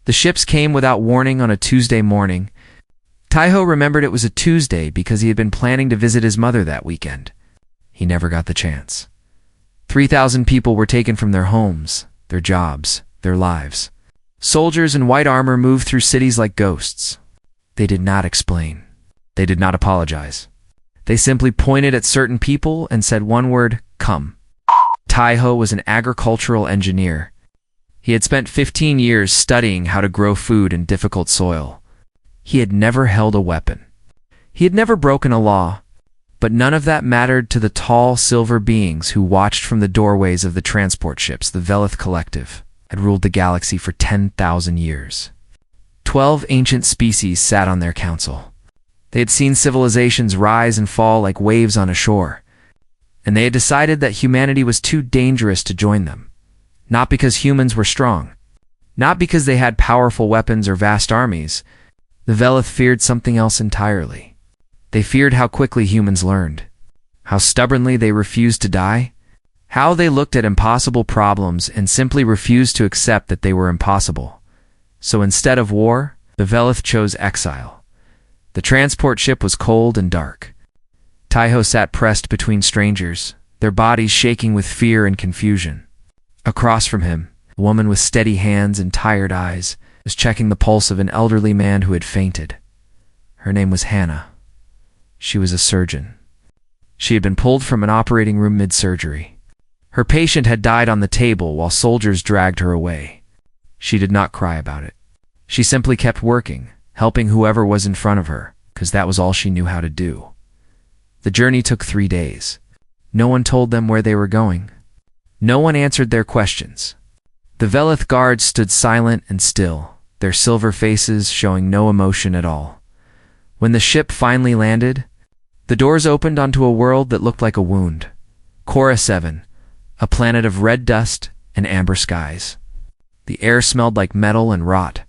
The ships came without warning on a Tuesday morning. Taiho remembered it was a Tuesday because he had been planning to visit his mother that weekend. He never got the chance. 3,000 people were taken from their homes, their jobs, their lives. Soldiers in white armor moved through cities like ghosts. They did not explain. They did not apologize. They simply pointed at certain people and said one word, "Come." Taiho was an agricultural engineer. He had spent 15 years studying how to grow food in difficult soil. He had never held a weapon. He had never broken a law. But none of that mattered to the tall silver beings who watched from the doorways of the transport ships. The Velith Collective had ruled the galaxy for 10,000 years. 12 ancient species sat on their council. They had seen civilizations rise and fall like waves on a shore, and they had decided that humanity was too dangerous to join them. Not because humans were strong, not because they had powerful weapons or vast armies. The Velith feared something else entirely. They feared how quickly humans learned, how stubbornly they refused to die, how they looked at impossible problems and simply refused to accept that they were impossible. So instead of war, the Velith chose exile. The transport ship was cold and dark. Taiho sat pressed between strangers, their bodies shaking with fear and confusion. Across from him, a woman with steady hands and tired eyes was checking the pulse of an elderly man who had fainted. Her name was Hannah. She was a surgeon. She had been pulled from an operating room mid-surgery. Her patient had died on the table while soldiers dragged her away. She did not cry about it. She simply kept working, helping whoever was in front of her, because that was all she knew how to do. The journey took 3 days. No one told them where they were going. No one answered their questions. The Velith guards stood silent and still, their silver faces showing no emotion at all. When the ship finally landed, the doors opened onto a world that looked like a wound. Cora 7, a planet of red dust and amber skies. The air smelled like metal and rot.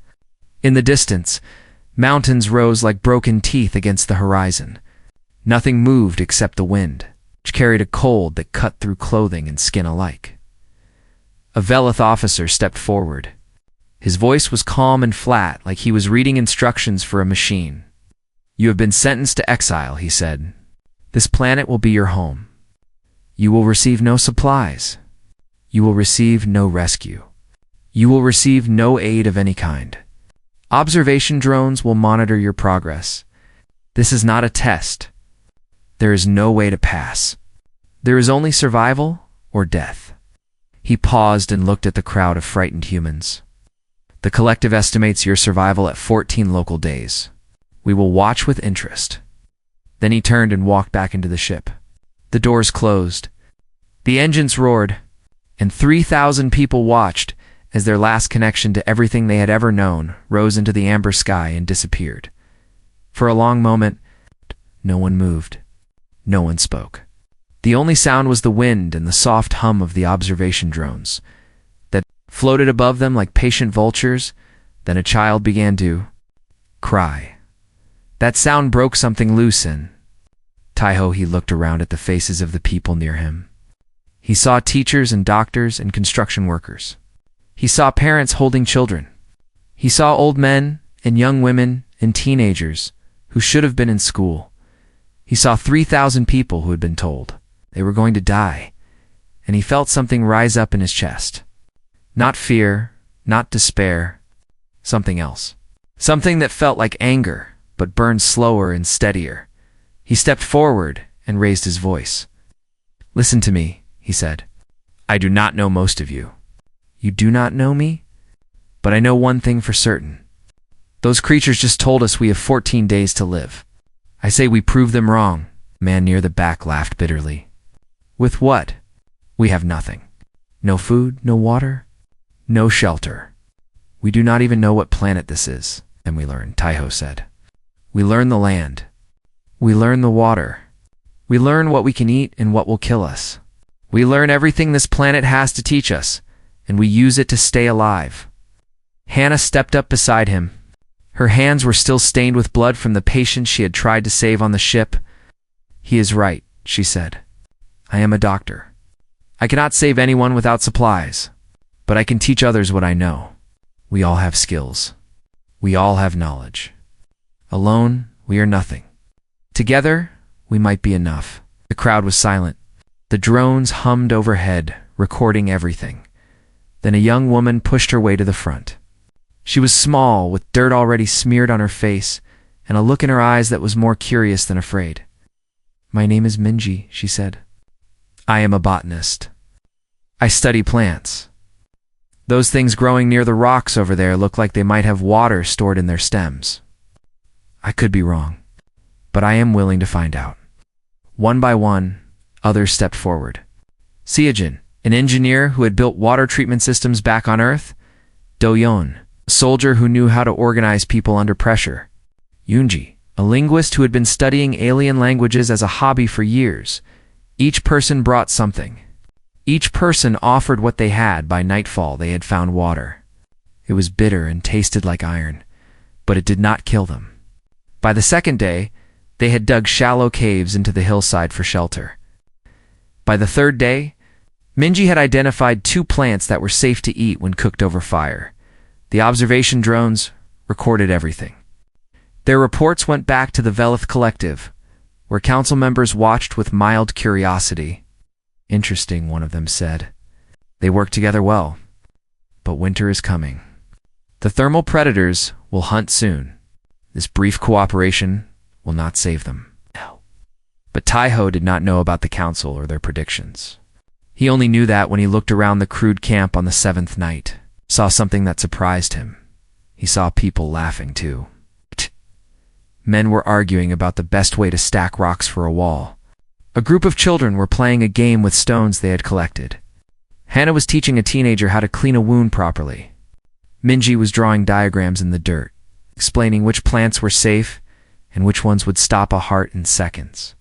In the distance, mountains rose like broken teeth against the horizon. Nothing moved except the wind, which carried a cold that cut through clothing and skin alike. A Velith officer stepped forward. His voice was calm and flat, like he was reading instructions for a machine. "You have been sentenced to exile," he said. "This planet will be your home. You will receive no supplies. You will receive no rescue. You will receive no aid of any kind. Observation drones will monitor your progress. This is not a test. There is no way to pass. There is only survival or death." He paused and looked at the crowd of frightened humans. "The collective estimates your survival at 14 local days. We will watch with interest." Then he turned and walked back into the ship. The doors closed. The engines roared, and 3,000 people watched as their last connection to everything they had ever known rose into the amber sky and disappeared. For a long moment, no one moved. No one spoke. The only sound was the wind and the soft hum of the observation drones that floated above them like patient vultures. Then a child began to cry. That sound broke something loose in Taiho. He looked around at the faces of the people near him. He saw teachers and doctors and construction workers. He saw parents holding children. He saw old men and young women and teenagers who should have been in school. He saw 3,000 people who had been told they were going to die, and he felt something rise up in his chest. Not fear, not despair, something else. Something that felt like anger, but burned slower and steadier. He stepped forward and raised his voice. "Listen to me," he said. "I do not know most of you. You do not know me? But I know one thing for certain. Those creatures just told us we have 14 days to live. I say we prove them wrong." The man near the back laughed bitterly. "With what? We have nothing. No food, no water, no shelter. We do not even know what planet this is." "And we learn," Taiho said. "We learn the land. We learn the water. We learn what we can eat and what will kill us. We learn everything this planet has to teach us, and we use it to stay alive." Hannah stepped up beside him. Her hands were still stained with blood from the patients she had tried to save on the ship. "He is right," she said. "I am a doctor. I cannot save anyone without supplies, but I can teach others what I know. We all have skills. We all have knowledge. Alone, we are nothing. Together, we might be enough. The crowd was silent. The drones hummed overhead, recording everything. Then a young woman pushed her way to the front. She was small, with dirt already smeared on her face, and a look in her eyes that was more curious than afraid. "My name is Minji," she said. "I am a botanist. I study plants. Those things growing near the rocks over there look like they might have water stored in their stems. I could be wrong, but I am willing to find out." One by one, others stepped forward. Seojin, an engineer who had built water treatment systems back on Earth. Do-yeon, a soldier who knew how to organize people under pressure. Yoonji, a linguist who had been studying alien languages as a hobby for years. Each person brought something. Each person offered what they had. By nightfall, they had found water. It was bitter and tasted like iron, but it did not kill them. By the second day, they had dug shallow caves into the hillside for shelter. By the third day, Minji had identified 2 plants that were safe to eat when cooked over fire. The observation drones recorded everything. Their reports went back to the Velith Collective, where council members watched with mild curiosity. "Interesting," one of them said. "They work together well. But winter is coming. The thermal predators will hunt soon. This brief cooperation will not save them." But Taiho did not know about the council or their predictions. He only knew that when he looked around the crude camp on the 7th night, saw something that surprised him. He saw people laughing too. Men were arguing about the best way to stack rocks for a wall. A group of children were playing a game with stones they had collected. Hannah was teaching a teenager how to clean a wound properly. Minji was drawing diagrams in the dirt, explaining which plants were safe and which ones would stop a heart in seconds.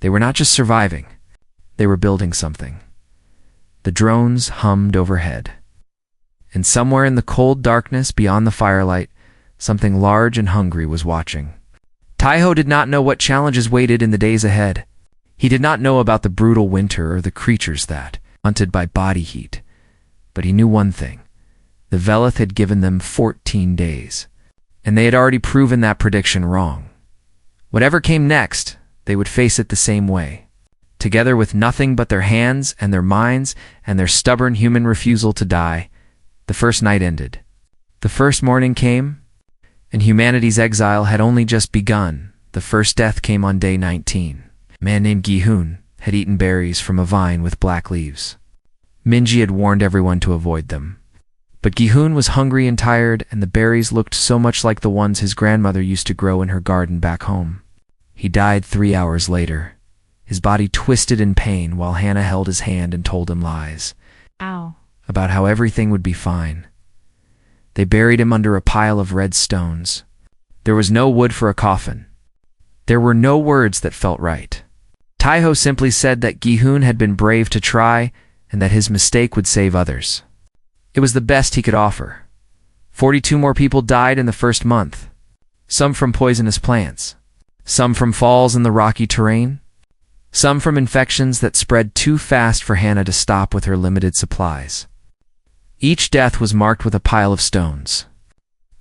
They were not just surviving, they were building something. The drones hummed overhead. And somewhere in the cold darkness beyond the firelight, something large and hungry was watching. Taiho did not know what challenges waited in the days ahead. He did not know about the brutal winter or the creatures that, hunted by body heat. But he knew one thing. The Velith had given them 14 days, and they had already proven that prediction wrong. Whatever came next, they would face it the same way, together with nothing but their hands and their minds and their stubborn human refusal to die. The first night ended. The first morning came, and humanity's exile had only just begun. The first death came on day 19. A man named Gi-hoon had eaten berries from a vine with black leaves. Minji had warned everyone to avoid them. But Gi-hoon was hungry and tired, and the berries looked so much like the ones his grandmother used to grow in her garden back home. He died 3 hours later, his body twisted in pain while Hannah held his hand and told him lies. Ow. About how everything would be fine. They buried him under a pile of red stones. There was no wood for a coffin. There were no words that felt right. Taiho simply said that Gi-hoon had been brave to try and that his mistake would save others. It was the best he could offer. 42 more people died in the first month, some from poisonous plants, some from falls in the rocky terrain, some from infections that spread too fast for Hannah to stop with her limited supplies. Each death was marked with a pile of stones.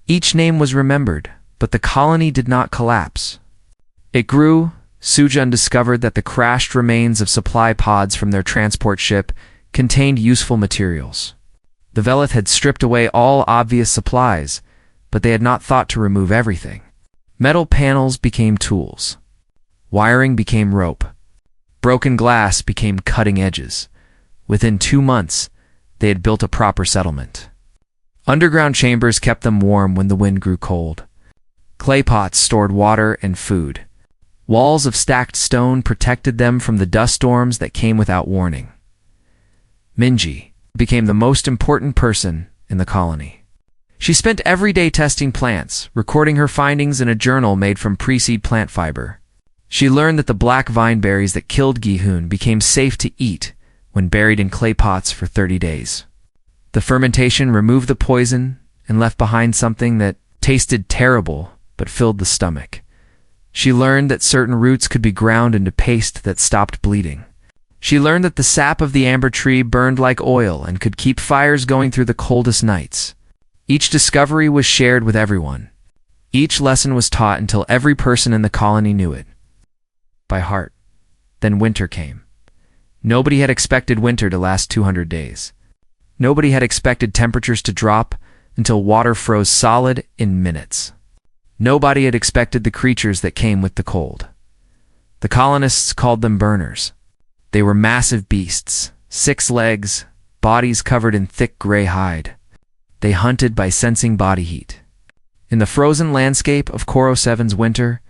Each name was remembered, but the colony did not collapse. It grew. Sujun discovered that the crashed remains of supply pods from their transport ship contained useful materials. The Velith had stripped away all obvious supplies, but they had not thought to remove everything. Metal panels became tools. Wiring became rope. Broken glass became cutting edges. Within 2 months, they had built a proper settlement. Underground chambers kept them warm when the wind grew cold. Clay pots stored water and food. Walls of stacked stone protected them from the dust storms that came without warning. Minji became the most important person in the colony. She spent every day testing plants, recording her findings in a journal made from pre-seed plant fiber. She learned that the black vine berries that killed Gi-hoon became safe to eat when buried in clay pots for 30 days. The fermentation removed the poison and left behind something that tasted terrible but filled the stomach. She learned that certain roots could be ground into paste that stopped bleeding. She learned that the sap of the amber tree burned like oil and could keep fires going through the coldest nights. Each discovery was shared with everyone. Each lesson was taught until every person in the colony knew it by heart. Then winter came. Nobody had expected winter to last 200 days. Nobody had expected temperatures to drop until water froze solid in minutes. Nobody had expected the creatures that came with the cold. The colonists called them burners. They were massive beasts, 6 legs, bodies covered in thick gray hide. They hunted by sensing body heat. In the frozen landscape of Koro 7's winter,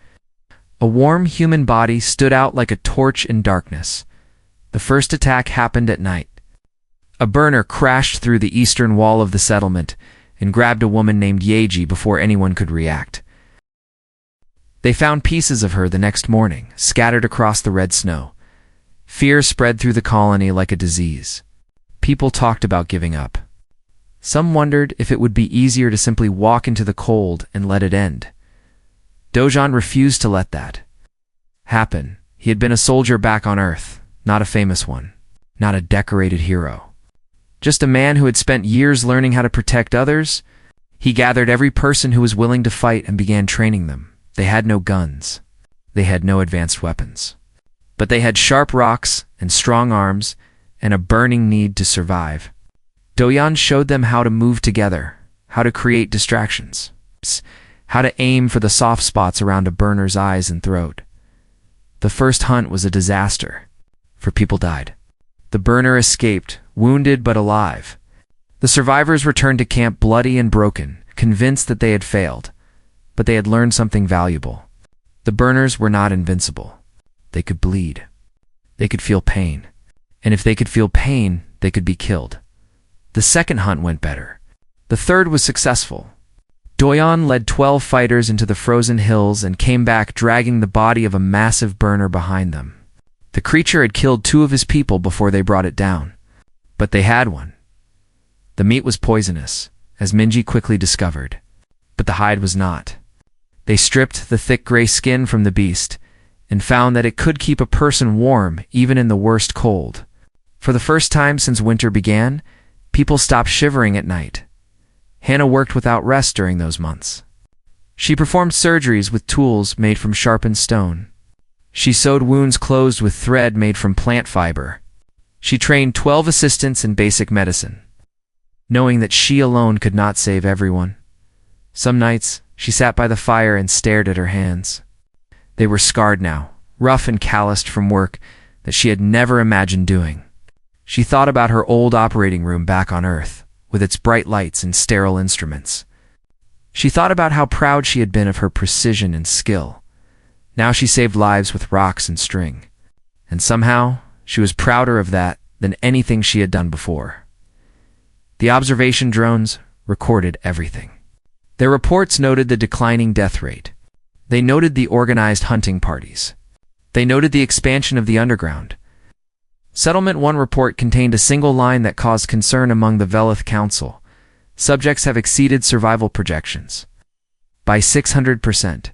a warm human body stood out like a torch in darkness. The first attack happened at night. A burner crashed through the eastern wall of the settlement and grabbed a woman named Yeji before anyone could react. They found pieces of her the next morning, scattered across the red snow. Fear spread through the colony like a disease. People talked about giving up. Some wondered if it would be easier to simply walk into the cold and let it end. Dojan refused to let that happen. He had been a soldier back on Earth, not a famous one, not a decorated hero. Just a man who had spent years learning how to protect others. He gathered every person who was willing to fight and began training them. They had no guns. They had no advanced weapons. But they had sharp rocks and strong arms and a burning need to survive. Doyan showed them how to move together, how to create distractions, how to aim for the soft spots around a burner's eyes and throat. The first hunt was a disaster, for people died. The burner escaped, wounded but alive. The survivors returned to camp bloody and broken, convinced that they had failed, but they had learned something valuable. The burners were not invincible. They could bleed. They could feel pain. And if they could feel pain, they could be killed. The second hunt went better. The third was successful. Doyan led 12 fighters into the frozen hills and came back dragging the body of a massive burner behind them. The creature had killed 2 of his people before they brought it down. But they had one. The meat was poisonous, as Minji quickly discovered. But the hide was not. They stripped the thick gray skin from the beast and found that it could keep a person warm even in the worst cold. For the first time since winter began, people stopped shivering at night. Hannah worked without rest during those months. She performed surgeries with tools made from sharpened stone. She sewed wounds closed with thread made from plant fiber. She trained 12 assistants in basic medicine, knowing that she alone could not save everyone. Some nights, she sat by the fire and stared at her hands. They were scarred now, rough and calloused from work that she had never imagined doing. She thought about her old operating room back on Earth, with its bright lights and sterile instruments. She thought about how proud she had been of her precision and skill. Now she saved lives with rocks and string. And somehow, she was prouder of that than anything she had done before. The observation drones recorded everything. Their reports noted the declining death rate. They noted the organized hunting parties. They noted the expansion of the underground. Settlement 1 report contained a single line that caused concern among the Velith Council. Subjects have exceeded survival projections by 600%.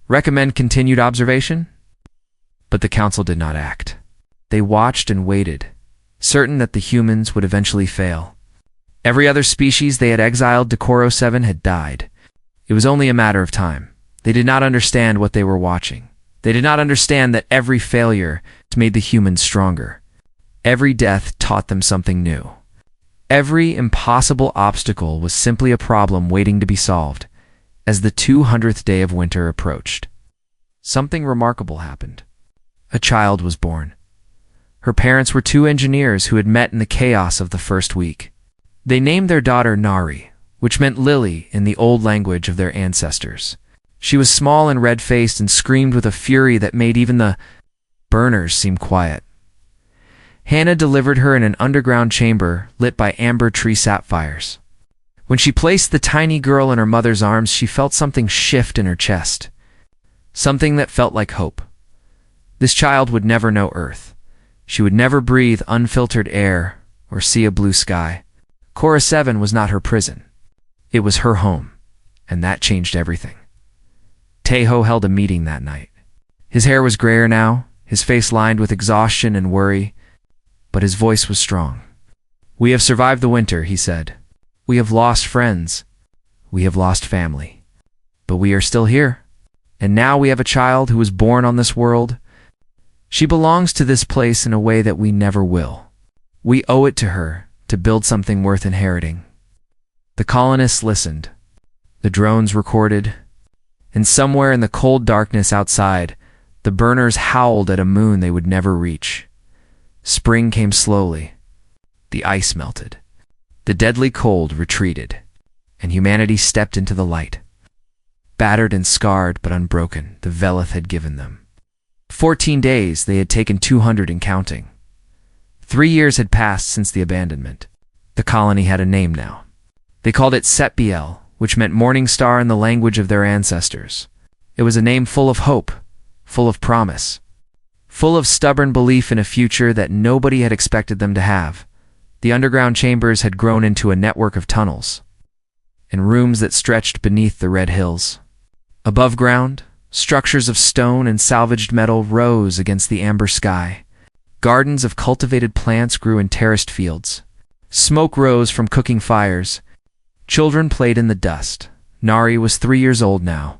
Recommend continued observation? But the council did not act. They watched and waited, certain that the humans would eventually fail. Every other species they had exiled to Koro 7 had died. It was only a matter of time. They did not understand what they were watching. They did not understand that every failure made the humans stronger. Every death taught them something new. Every impossible obstacle was simply a problem waiting to be solved. As the 200th day of winter approached, something remarkable happened. A child was born. Her parents were 2 engineers who had met in the chaos of the first week. They named their daughter Nari, which meant lily in the old language of their ancestors. She was small and red-faced and screamed with a fury that made even the burners seem quiet. Hannah delivered her in an underground chamber lit by amber tree sapphires. When she placed the tiny girl in her mother's arms, she felt something shift in her chest. Something that felt like hope. This child would never know Earth. She would never breathe unfiltered air or see a blue sky. Koro 7 was not her prison. It was her home, and that changed everything. Taeho held a meeting that night. His hair was grayer now, his face lined with exhaustion and worry, but his voice was strong. "We have survived the winter," he said. "We have lost friends, We have lost family. But we are still here. And now we have a child who was born on this world. She belongs to this place in a way that we never will. We owe it to her to build something worth inheriting." The colonists listened. The drones recorded. And somewhere in the cold darkness outside, the burners howled at a moon they would never reach. Spring came slowly. The ice melted. The deadly cold retreated, and humanity stepped into the light. Battered and scarred but unbroken, the Velith had given them. 14 days they had taken 200 and counting. 3 years had passed since the abandonment. The colony had a name now. They called it Setbiel, which meant morning star in the language of their ancestors. It was a name full of hope, full of promise, full of stubborn belief in a future that nobody had expected them to have. The underground chambers had grown into a network of tunnels and rooms that stretched beneath the red hills. Above ground, structures of stone and salvaged metal rose against the amber sky. Gardens of cultivated plants grew in terraced fields. Smoke rose from cooking fires. Children played in the dust. Nari was 3 years old now.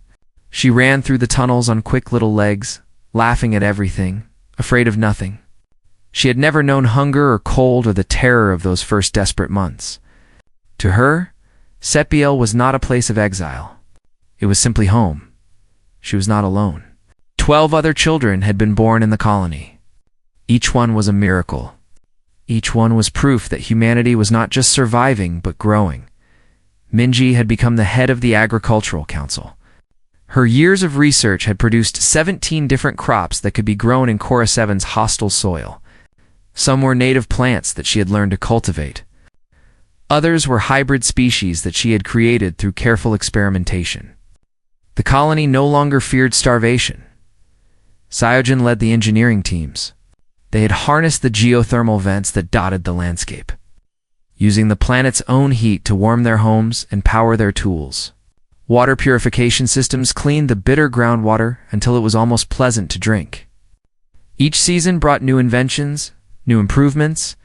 She ran through the tunnels on quick little legs, laughing at everything, afraid of nothing. She had never known hunger or cold or the terror of those first desperate months. To her, Setbiel was not a place of exile. It was simply home. She was not alone. 12 other children had been born in the colony. Each one was a miracle. Each one was proof that humanity was not just surviving, but growing. Minji had become the head of the Agricultural Council. Her years of research had produced 17 different crops that could be grown in Cora 7's hostile soil. Some were native plants that she had learned to cultivate. Others were hybrid species that she had created through careful experimentation. The colony no longer feared starvation. Cyojin led the engineering teams. They had harnessed the geothermal vents that dotted the landscape, using the planet's own heat to warm their homes and power their tools. Water purification systems cleaned the bitter groundwater until it was almost pleasant to drink. Each season brought new inventions, new improvements,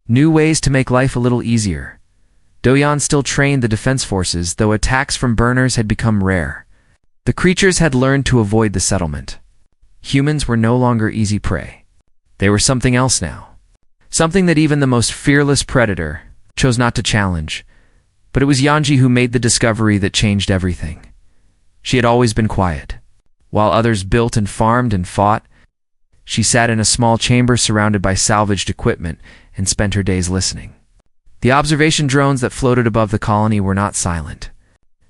new ways to make life a little easier. Doyan still trained the defense forces, though attacks from burners had become rare. The creatures had learned to avoid the settlement. Humans were no longer easy prey. They were something else now. Something that even the most fearless predator chose not to challenge. But it was Yanji who made the discovery that changed everything. She had always been quiet. While others built and farmed and fought, she sat in a small chamber surrounded by salvaged equipment and spent her days listening. The observation drones that floated above the colony were not silent.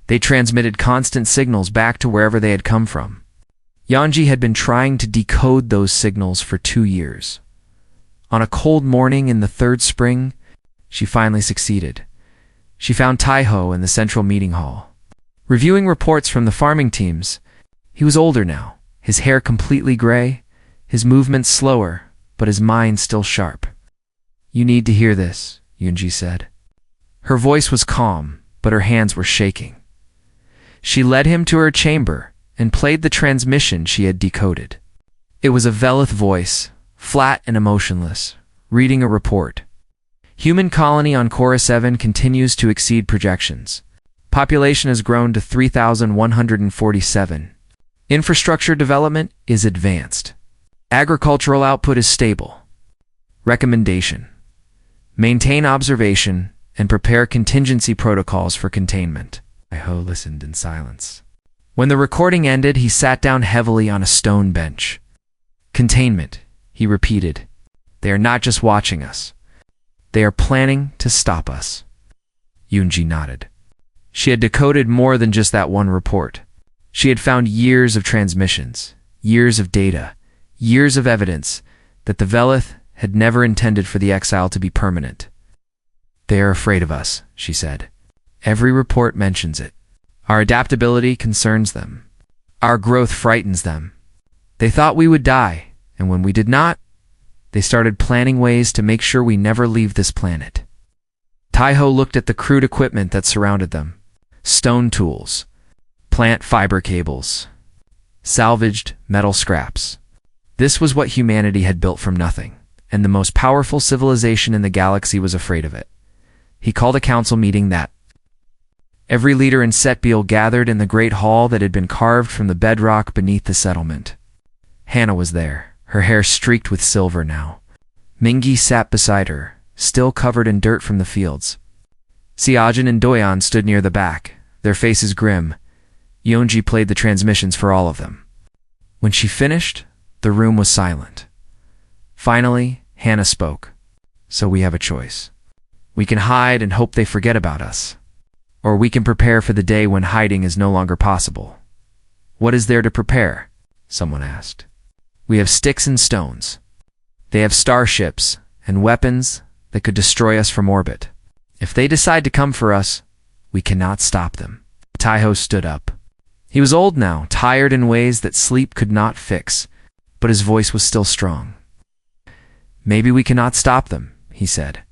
They transmitted constant signals back to wherever they had come from. Yanji had been trying to decode those signals for 2 years. On a cold morning in the 3rd spring, she finally succeeded. She found Taiho in the central meeting hall, reviewing reports from the farming teams. He was older now, his hair completely gray, his movements slower, but his mind still sharp. "You need to hear this," Yunji said. Her voice was calm, but her hands were shaking. She led him to her chamber and played the transmission she had decoded. It was a Velith voice, flat and emotionless, reading a report. Human colony on Cora 7 continues to exceed projections. Population has grown to 3,147. Infrastructure development is advanced. Agricultural output is stable. Recommendation: maintain observation and prepare contingency protocols for containment. Taiho listened in silence. When the recording ended, he sat down heavily on a stone bench. "Containment," he repeated. "They are not just watching us. They are planning to stop us." Yunji nodded. She had decoded more than just that one report. She had found years of transmissions, years of data, years of evidence that the Velith had never intended for the exile to be permanent. "They are afraid of us," she said. "Every report mentions it. Our adaptability concerns them. Our growth frightens them. They thought we would die, and when we did not, they started planning ways to make sure we never leave this planet." Taiho looked at the crude equipment that surrounded them. Stone tools, plant fiber cables, salvaged metal scraps. This was what humanity had built from nothing, and the most powerful civilization in the galaxy was afraid of it. He called a council meeting that Every leader and Setbeal gathered in the great hall that had been carved from the bedrock beneath the settlement. Hannah was there, her hair streaked with silver now. Mingi sat beside her, still covered in dirt from the fields. Siajin and Doyan stood near the back, their faces grim. Yeonji played the transmissions for all of them. When she finished, the room was silent. Finally, Hannah spoke. So we have a choice. We can hide and hope they forget about us. Or we can prepare for the day when hiding is no longer possible. What is there to prepare? Someone asked. We have sticks and stones. They have starships and weapons that could destroy us from orbit. If they decide to come for us, we cannot stop them. Taiho stood up. He was old now, tired in ways that sleep could not fix, but his voice was still strong. Maybe we cannot stop them, he said,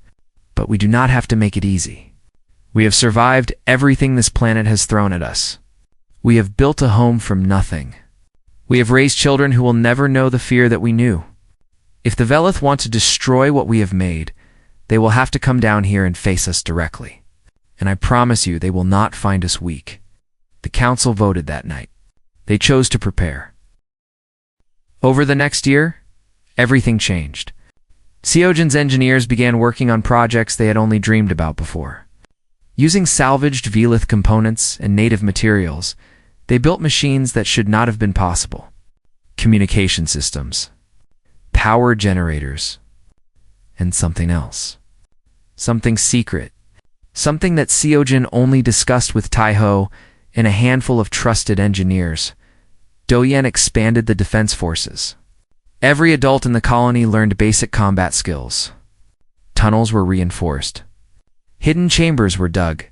but we do not have to make it easy. We have survived everything this planet has thrown at us. We have built a home from nothing. We have raised children who will never know the fear that we knew. If the Velith want to destroy what we have made, they will have to come down here and face us directly. And I promise you they will not find us weak. The council voted that night. They chose to prepare. Over the next year, everything changed. Seojin's engineers began working on projects they had only dreamed about before. Using salvaged Velith components and native materials, they built machines that should not have been possible. Communication systems, power generators, and something else. Something secret. Something that Seojin only discussed with Taiho and a handful of trusted engineers. Doyen expanded the defense forces. Every adult in the colony learned basic combat skills. Tunnels were reinforced. Hidden chambers were dug.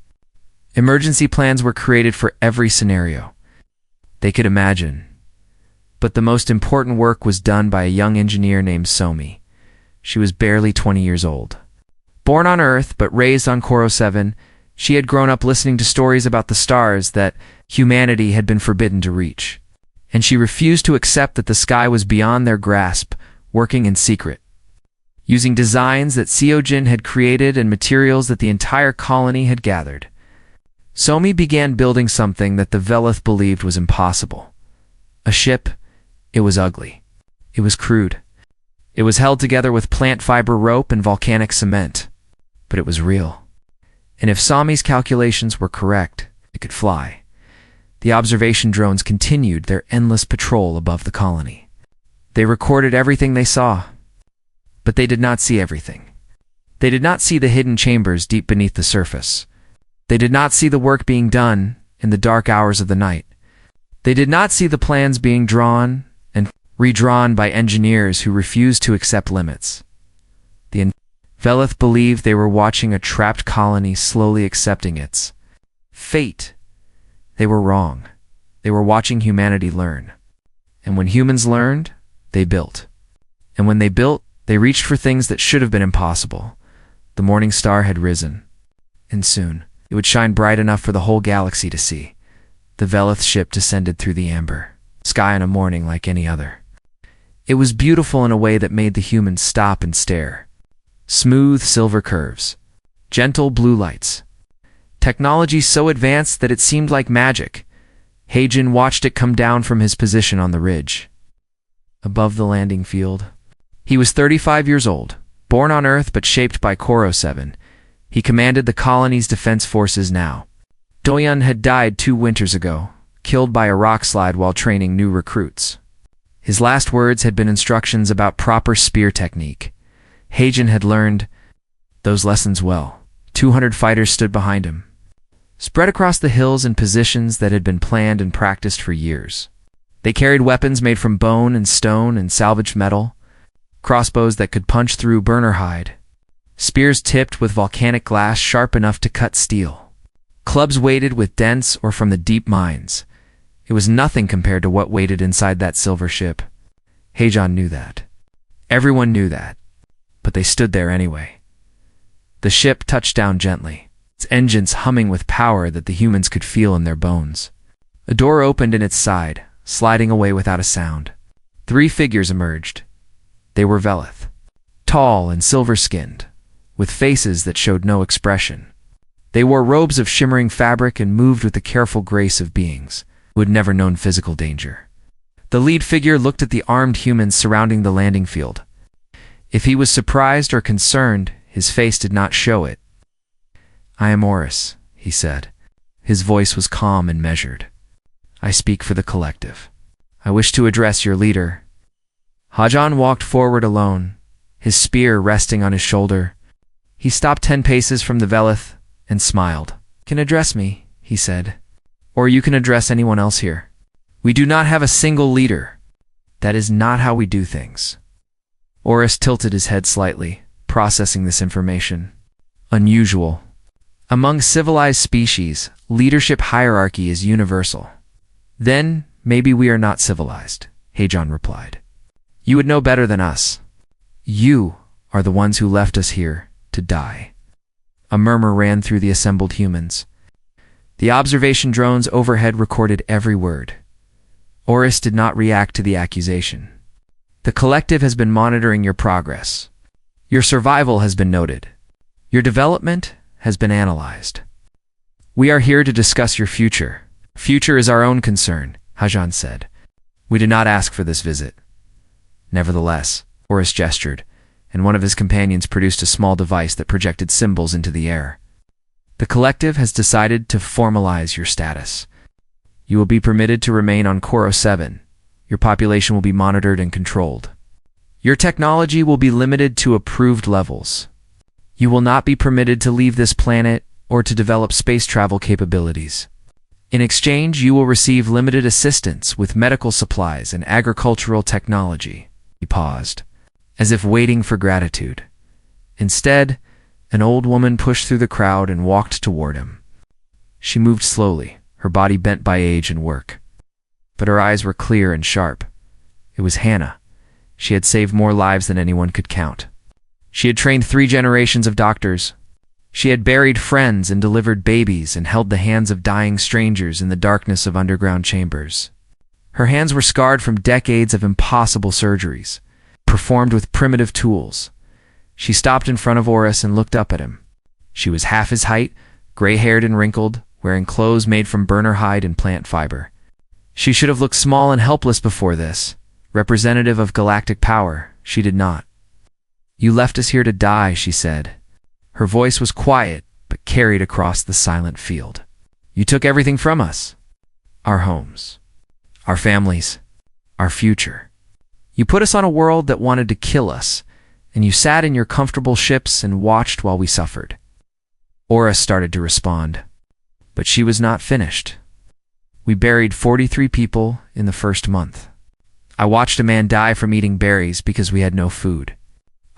Emergency plans were created for every scenario they could imagine. But the most important work was done by a young engineer named Somi. She was barely 20 years old. Born on Earth but raised on Koro 7, she had grown up listening to stories about the stars that humanity had been forbidden to reach. And she refused to accept that the sky was beyond their grasp, working in secret. Using designs that Seojin had created and materials that the entire colony had gathered, Somi began building something that the Velith believed was impossible. A ship. It was ugly. It was crude. It was held together with plant fiber rope and volcanic cement. But it was real. And if Somi's calculations were correct, it could fly. The observation drones continued their endless patrol above the colony. They recorded everything they saw. But they did not see everything. They did not see the hidden chambers deep beneath the surface. They did not see the work being done in the dark hours of the night. They did not see the plans being drawn and redrawn by engineers who refused to accept limits. The Velith believed they were watching a trapped colony slowly accepting its fate. They were wrong. They were watching humanity learn. And when humans learned, they built. And when they built, they reached for things that should have been impossible. The morning star had risen. And soon, it would shine bright enough for the whole galaxy to see. The Velith ship descended through the amber sky on a morning like any other. It was beautiful in a way that made the humans stop and stare. Smooth silver curves. Gentle blue lights. Technology so advanced that it seemed like magic. Heijin watched it come down from his position on the ridge. Above the landing field. He was 35 years old, born on Earth but shaped by Koro 7. He commanded the colony's defense forces now. Doyan had died 2 winters ago, killed by a rock slide while training new recruits. His last words had been instructions about proper spear technique. Heijin had learned those lessons well. 200 fighters stood behind him, spread across the hills in positions that had been planned and practiced for years. They carried weapons made from bone and stone and salvaged metal, crossbows that could punch through burner hide, spears tipped with volcanic glass sharp enough to cut steel, clubs weighted with dents or from the deep mines. It was nothing compared to what waited inside that silver ship. Heijin knew that. Everyone knew that. But they stood there anyway. The ship touched down gently, its engines humming with power that the humans could feel in their bones. A door opened in its side, sliding away without a sound. 3 figures emerged. They were Velith, tall and silver-skinned, with faces that showed no expression. They wore robes of shimmering fabric and moved with the careful grace of beings who had never known physical danger. The lead figure looked at the armed humans surrounding the landing field. If he was surprised or concerned, his face did not show it. "I am Oris," he said. His voice was calm and measured. "I speak for the collective. I wish to address your leader." Hajan walked forward alone, his spear resting on his shoulder. He stopped 10 paces from the Velith and smiled. "You can address me," he said, "or you can address anyone else here. We do not have a single leader. That is not how we do things." Oris tilted his head slightly, processing this information. Unusual. Among civilized species, leadership hierarchy is universal. "Then, maybe we are not civilized," Hajan replied. "You would know better than us. You are the ones who left us here to die." A murmur ran through the assembled humans. The observation drones overhead recorded every word. Oris did not react to the accusation. "The collective has been monitoring your progress. Your survival has been noted. Your development has been analyzed. We are here to discuss your future. Future is our own concern," Hajan said. "We did not ask for this visit." Nevertheless, Oris gestured, and one of his companions produced a small device that projected symbols into the air. "The collective has decided to formalize your status. You will be permitted to remain on Koro 7. Your population will be monitored and controlled. Your technology will be limited to approved levels. You will not be permitted to leave this planet or to develop space travel capabilities. In exchange, you will receive limited assistance with medical supplies and agricultural technology." He paused, as if waiting for gratitude. Instead, an old woman pushed through the crowd and walked toward him. She moved slowly, her body bent by age and work. But her eyes were clear and sharp. It was Hannah. She had saved more lives than anyone could count. She had trained 3 generations of doctors. She had buried friends and delivered babies and held the hands of dying strangers in the darkness of underground chambers. Her hands were scarred from decades of impossible surgeries, performed with primitive tools. She stopped in front of Oris and looked up at him. She was half his height, gray-haired and wrinkled, wearing clothes made from burner hide and plant fiber. She should have looked small and helpless before this. Representative of galactic power, she did not. "You left us here to die," she said. Her voice was quiet, but carried across the silent field. "You took everything from us. Our homes, our families, our future. You put us on a world that wanted to kill us, and you sat in your comfortable ships and watched while we suffered." Oris started to respond, but she was not finished. "We buried 43 people in the first month. I watched a man die from eating berries because we had no food.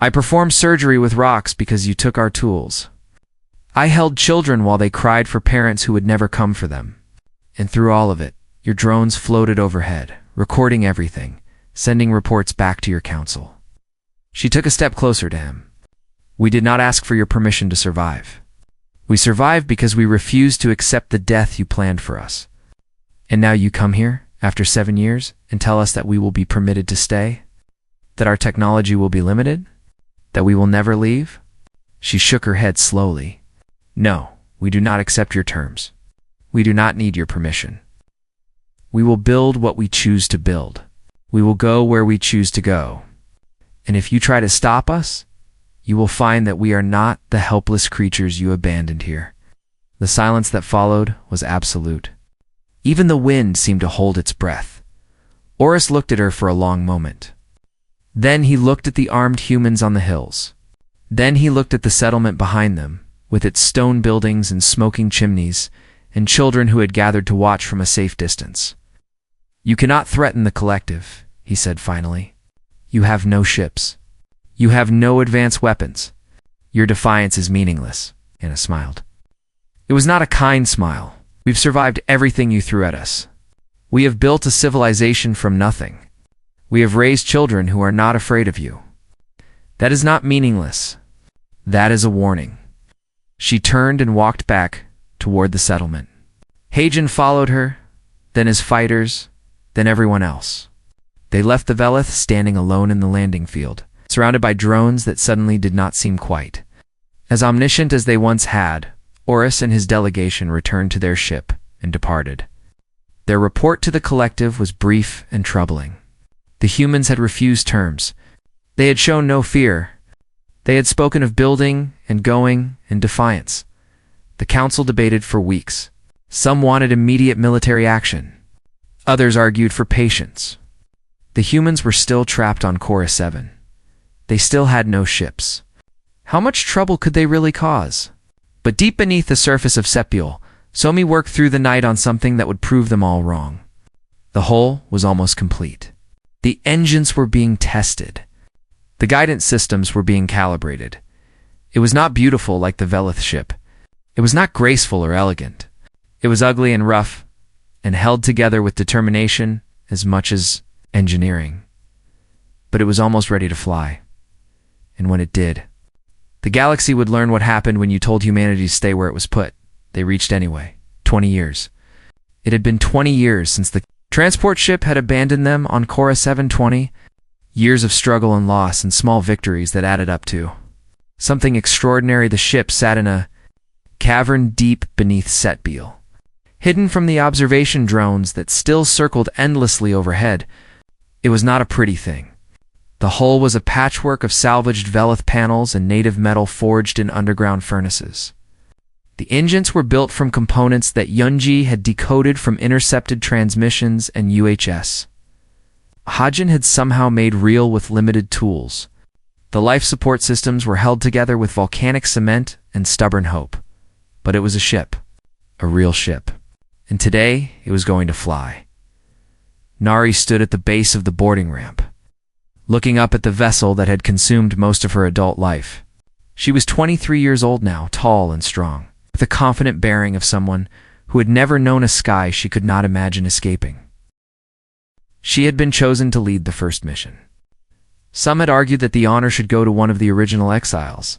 I performed surgery with rocks because you took our tools. I held children while they cried for parents who would never come for them. And through all of it, your drones floated overhead, recording everything, sending reports back to your council." She took a step closer to him. "We did not ask for your permission to survive. We survived because we refused to accept the death you planned for us. And now you come here, after 7 years, and tell us that we will be permitted to stay? That our technology will be limited? That we will never leave?" She shook her head slowly. "No, we do not accept your terms. We do not need your permission. We will build what we choose to build. We will go where we choose to go. And if you try to stop us, you will find that we are not the helpless creatures you abandoned here." The silence that followed was absolute. Even the wind seemed to hold its breath. Oris looked at her for a long moment. Then he looked at the armed humans on the hills. Then he looked at the settlement behind them, with its stone buildings and smoking chimneys, and children who had gathered to watch from a safe distance. "You cannot threaten the collective," he said finally. "You have no ships. You have no advanced weapons. Your defiance is meaningless." Anna smiled. It was not a kind smile. "We've survived everything you threw at us. We have built a civilization from nothing. We have raised children who are not afraid of you. That is not meaningless. That is a warning." She turned and walked back toward the settlement. Hajan followed her, then his fighters, then everyone else. They left the Velith standing alone in the landing field, surrounded by drones that suddenly did not seem quite as omniscient as they once had. Oris and his delegation returned to their ship and departed. Their report to the collective was brief and troubling. The humans had refused terms. They had shown no fear. They had spoken of building and going in defiance. The council debated for weeks. Some wanted immediate military action. Others argued for patience. The humans were still trapped on Chorus 7. They still had no ships. How much trouble could they really cause? But deep beneath the surface of Sepiol, Somi worked through the night on something that would prove them all wrong. The hull was almost complete. The engines were being tested. The guidance systems were being calibrated. It was not beautiful like the Velith ship. It was not graceful or elegant. It was ugly and rough, and held together with determination as much as engineering. But it was almost ready to fly. And when it did, the galaxy would learn what happened when you told humanity to stay where it was put. They reached anyway. 20 years. It had been 20 years since the transport ship had abandoned them on Cora 720. Years of struggle and loss and small victories that added up to something extraordinary. The ship sat in a cavern deep beneath Setbiel, hidden from the observation drones that still circled endlessly overhead. It was not a pretty thing. The hull was a patchwork of salvaged Velith panels and native metal forged in underground furnaces. The engines were built from components that Yunji had decoded from intercepted transmissions and UHS. Hajin had somehow made real with limited tools. The life support systems were held together with volcanic cement and stubborn hope. But it was a ship. A real ship. And today, it was going to fly. Nari stood at the base of the boarding ramp, looking up at the vessel that had consumed most of her adult life. She was 23 years old now, tall and strong, with the confident bearing of someone who had never known a sky she could not imagine escaping. She had been chosen to lead the first mission. Some had argued that the honor should go to one of the original exiles,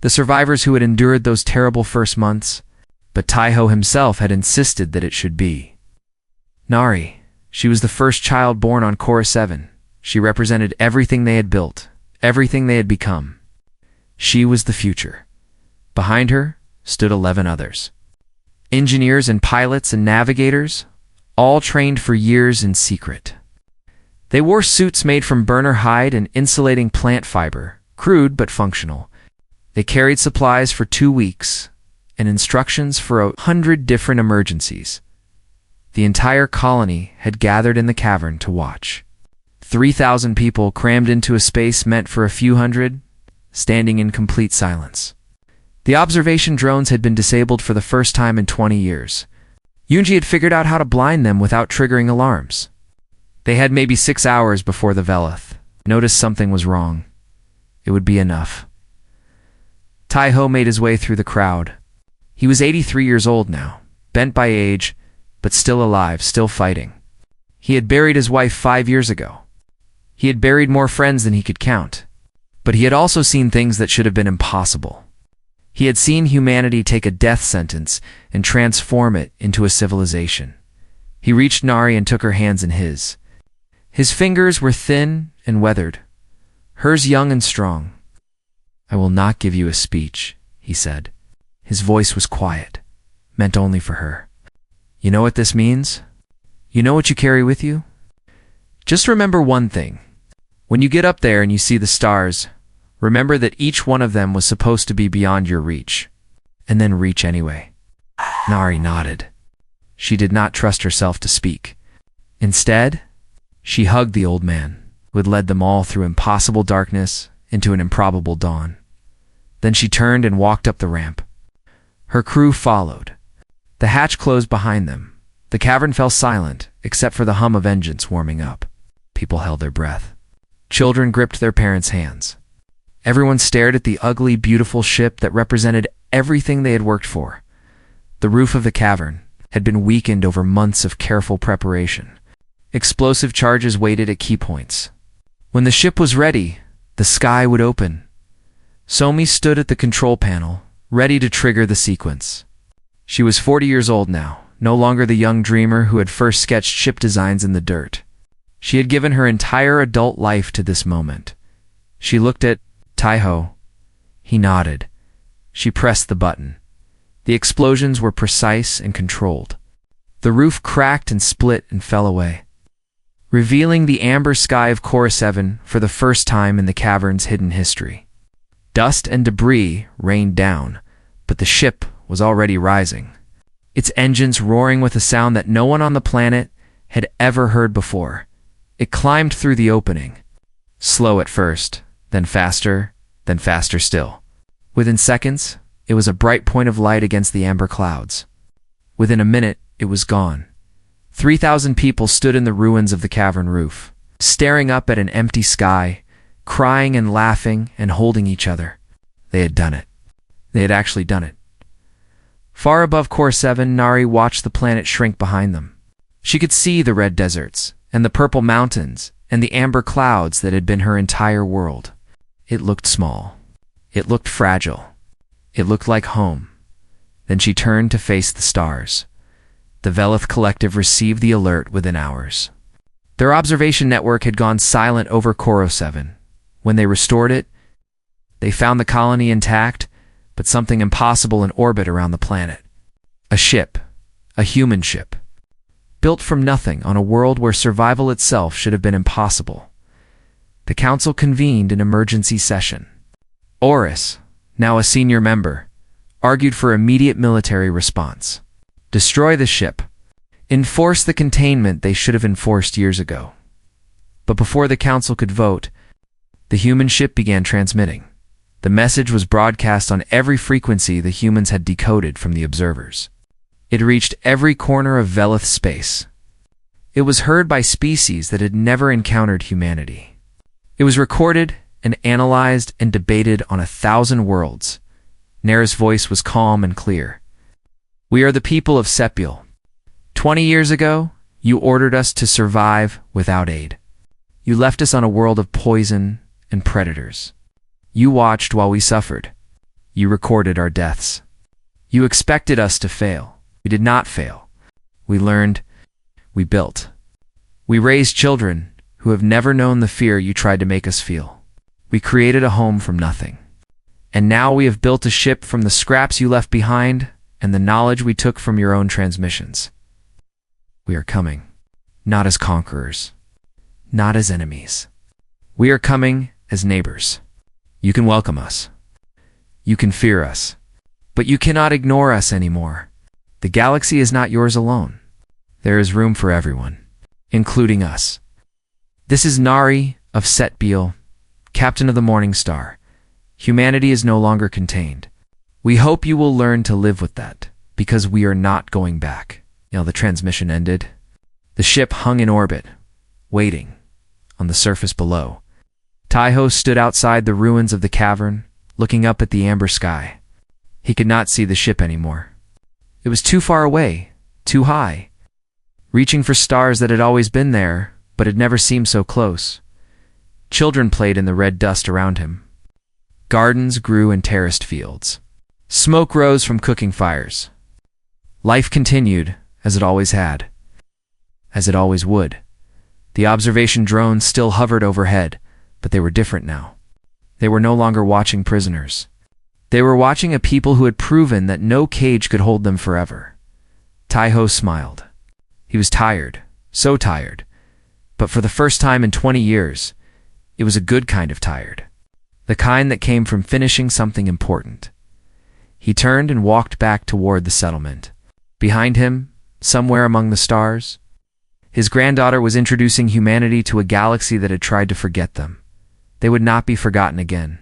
the survivors who had endured those terrible first months, but Taiho himself had insisted that it should be Nari. She was the first child born on Cora 7. She represented everything they had built, everything they had become. She was the future. Behind her stood 11 others. Engineers and pilots and navigators, all trained for years in secret. They wore suits made from burner hide and insulating plant fiber, crude but functional. They carried supplies for 2 weeks and instructions for 100 different emergencies. The entire colony had gathered in the cavern to watch. 3,000 people crammed into a space meant for a few hundred, standing in complete silence. The observation drones had been disabled for the first time in 20 years. Yunji had figured out how to blind them without triggering alarms. They had maybe 6 hours before the Velith noticed something was wrong. It would be enough. Taiho made his way through the crowd. He was 83 years old now, bent by age, but still alive, still fighting. He had buried his wife 5 years ago. He had buried more friends than he could count. But he had also seen things that should have been impossible. He had seen humanity take a death sentence and transform it into a civilization. He reached Nari and took her hands in his. His fingers were thin and weathered, hers young and strong. "I will not give you a speech," he said. His voice was quiet, meant only for her. "You know what this means? You know what you carry with you? Just remember one thing. When you get up there and you see the stars, remember that each one of them was supposed to be beyond your reach, and then reach anyway." Nari nodded. She did not trust herself to speak. Instead, she hugged the old man, who had led them all through impossible darkness into an improbable dawn. Then she turned and walked up the ramp. Her crew followed. The hatch closed behind them. The cavern fell silent, except for the hum of engines warming up. People held their breath. Children gripped their parents' hands. Everyone stared at the ugly, beautiful ship that represented everything they had worked for. The roof of the cavern had been weakened over months of careful preparation. Explosive charges waited at key points. When the ship was ready, the sky would open. Somi stood at the control panel, ready to trigger the sequence. She was 40 years old now, no longer the young dreamer who had first sketched ship designs in the dirt. She had given her entire adult life to this moment. She looked at Taiho. He nodded. She pressed the button. The explosions were precise and controlled. The roof cracked and split and fell away, revealing the amber sky of Core 7 for the first time in the cavern's hidden history. Dust and debris rained down, but the ship was already rising, its engines roaring with a sound that no one on the planet had ever heard before. It climbed through the opening, slow at first, then faster still. Within seconds, it was a bright point of light against the amber clouds. Within a minute, it was gone. 3,000 people stood in the ruins of the cavern roof, staring up at an empty sky, crying and laughing and holding each other. They had done it. They had actually done it. Far above Core 7, Nari watched the planet shrink behind them. She could see the red deserts, and the purple mountains, and the amber clouds that had been her entire world. It looked small. It looked fragile. It looked like home. Then she turned to face the stars. The Velith Collective received the alert within hours. Their observation network had gone silent over Core 7. When they restored it, they found the colony intact, but something impossible in orbit around the planet. A ship, a human ship, built from nothing on a world where survival itself should have been impossible. The council convened an emergency session. Oris, now a senior member, argued for immediate military response. Destroy the ship. Enforce the containment they should have enforced years ago. But before the council could vote, the human ship began transmitting. The message was broadcast on every frequency the humans had decoded from the observers. It reached every corner of Velith space. It was heard by species that had never encountered humanity. It was recorded and analyzed and debated on 1,000 worlds. Nara's voice was calm and clear. We are the people of Sepial. 20 years ago, you ordered us to survive without aid. You left us on a world of poison and predators. You watched while we suffered. You recorded our deaths. You expected us to fail. We did not fail. We learned. We built. We raised children who have never known the fear you tried to make us feel. We created a home from nothing. And now we have built a ship from the scraps you left behind and the knowledge we took from your own transmissions. We are coming, not as conquerors, not as enemies. We are coming as neighbors. You can welcome us. You can fear us. But you cannot ignore us anymore. The galaxy is not yours alone. There is room for everyone, including us. This is Nari of Setbiel, Captain of the Morning Star. Humanity is no longer contained. We hope you will learn to live with that, because we are not going back. The transmission ended. The ship hung in orbit, waiting, on the surface below. Taiho stood outside the ruins of the cavern, looking up at the amber sky. He could not see the ship anymore. It was too far away, too high, reaching for stars that had always been there, but had never seemed so close. Children played in the red dust around him. Gardens grew in terraced fields. Smoke rose from cooking fires. Life continued, as it always had, as it always would. The observation drones still hovered overhead, but they were different now. They were no longer watching prisoners. They were watching a people who had proven that no cage could hold them forever. Taiho smiled. He was tired, so tired. But for the first time in 20 years, it was a good kind of tired. The kind that came from finishing something important. He turned and walked back toward the settlement. Behind him, somewhere among the stars, his granddaughter was introducing humanity to a galaxy that had tried to forget them. They would not be forgotten again.